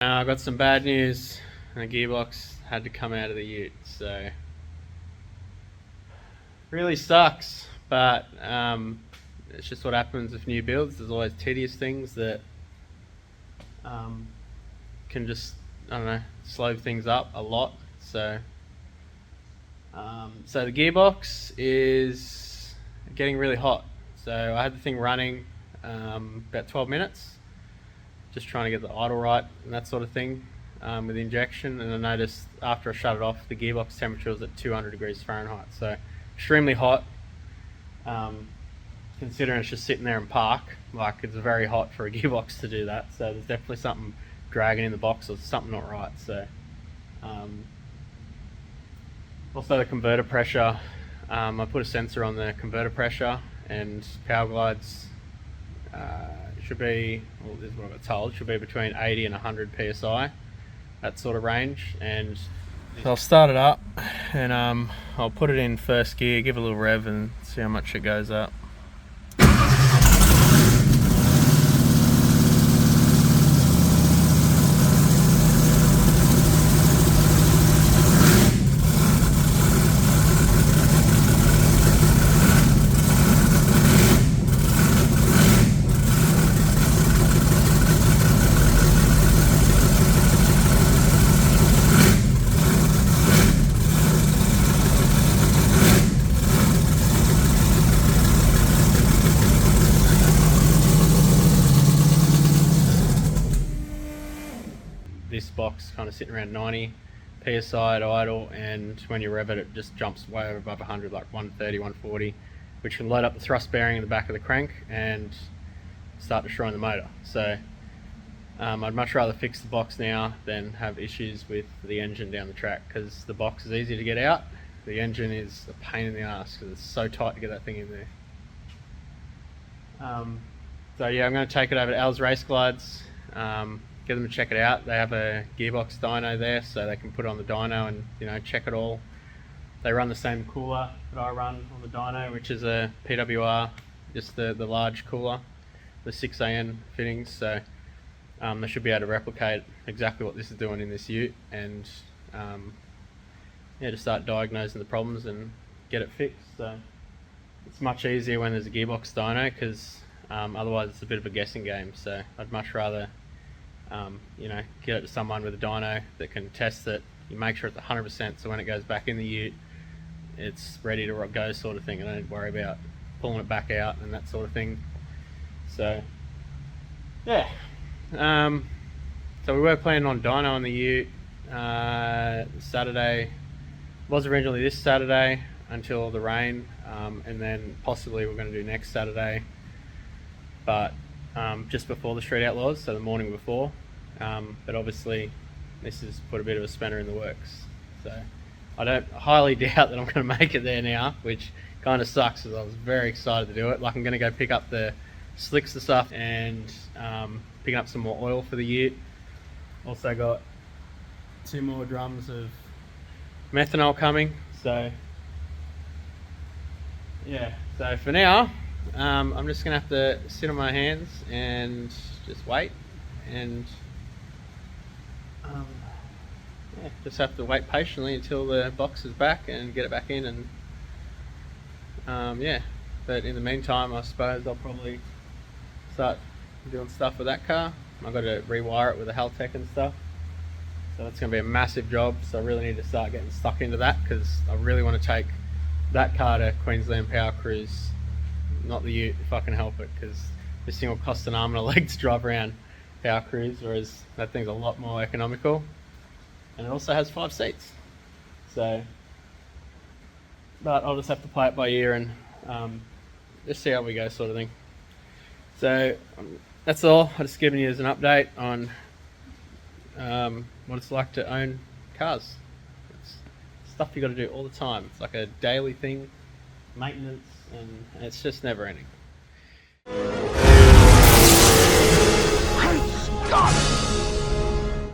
I got some bad news. The gearbox had to come out of the ute, so really sucks. But it's just what happens with new builds. There's always tedious things that can just, I don't know, slow things up a lot. So the gearbox is getting really hot. So I had the thing running about 12 minutes, just trying to get the idle right and that sort of thing with the injection. And I noticed after I shut it off, the gearbox temperature was at 200 degrees Fahrenheit. So extremely hot. Considering it's just sitting there in park, like it's very hot for a gearbox to do that. So there's definitely something dragging in the box or something not right. So also the converter pressure, I put a sensor on the converter pressure, and Power Glides should be, well, this is what I got told, should be between 80 and 100 psi, that sort of range. And so I'll start it up and I'll put it in first gear, give it a little rev and see how much it goes up. This box kind of sitting around 90 psi at idle, and when you rev it, it just jumps way over above 100, like 130, 140, which can load up the thrust bearing in the back of the crank and start destroying the motor. So I'd much rather fix the box now than have issues with the engine down the track, because the box is easy to get out. The engine is a pain in the ass because it's so tight to get that thing in there. So yeah, I'm going to take it over to Al's Race Glides, get them to check it out. They have a gearbox dyno there, so they can put it on the dyno and, you know, check it all. They run the same cooler that I run on the dyno, which is a PWR, just the large cooler, the 6AN fittings. So they should be able to replicate exactly what this is doing in this ute, and yeah, just start diagnosing the problems and get it fixed. So it's much easier when there's a gearbox dyno, because otherwise it's a bit of a guessing game. So I'd much rather you know, get it to someone with a dyno that can test it. You make sure it's 100%, so when it goes back in the ute, it's ready to go, sort of thing. I don't need to worry about pulling it back out and that sort of thing. So yeah, so we were planning on dyno on the ute Saturday. It was originally this Saturday until the rain, and then possibly we're going to do next Saturday, but just before the Street Outlaws, so the morning before. But obviously this has put a bit of a spanner in the works, so I don't highly doubt that I'm going to make it there now, which kind of sucks because I was very excited to do it. Like, I'm going to go pick up the slicks and stuff, and picking up some more oil for the ute. Also got 2 more drums of methanol coming. So yeah, so for now I'm just gonna have to sit on my hands and just wait, and yeah, just have to wait patiently until the box is back and get it back in. And yeah, but in the meantime, I suppose I'll probably start doing stuff with that car. I've got to rewire it with a Haltech and stuff, so it's going to be a massive job. So I really need to start getting stuck into that, because I really want to take that car to Queensland Power Cruise, not the ute if I can help it, because this thing will cost an arm and a leg to drive around Power Cruise, whereas that thing's a lot more economical, and it also has 5 seats. So, but I'll just have to play it by ear and just see how we go, sort of thing. So that's all. I'm just giving you as an update on what it's like to own cars. It's stuff you got to do all the time. It's like a daily thing, maintenance, and it's just never ending. Great Scott!